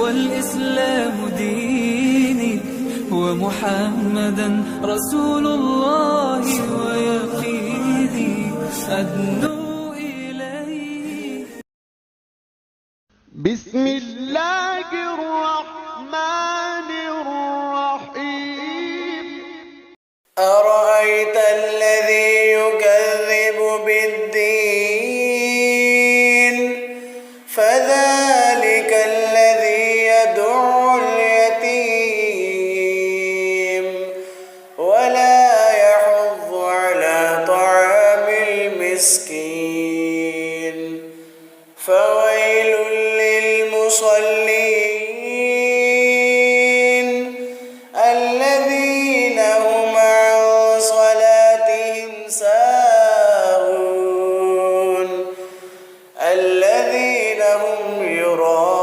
والإسلام ديني ومحمدا رسول الله ويقيني أدنو إليه. بسم الله الرحمن الرحيم. أرأيت الذي يكذب بالدين فذلك الذي يدع اليتيم ولا يحض على طعام المسكين فويل للمصلين الذين هم عن صلاتهم ساهون الذين هم يراءون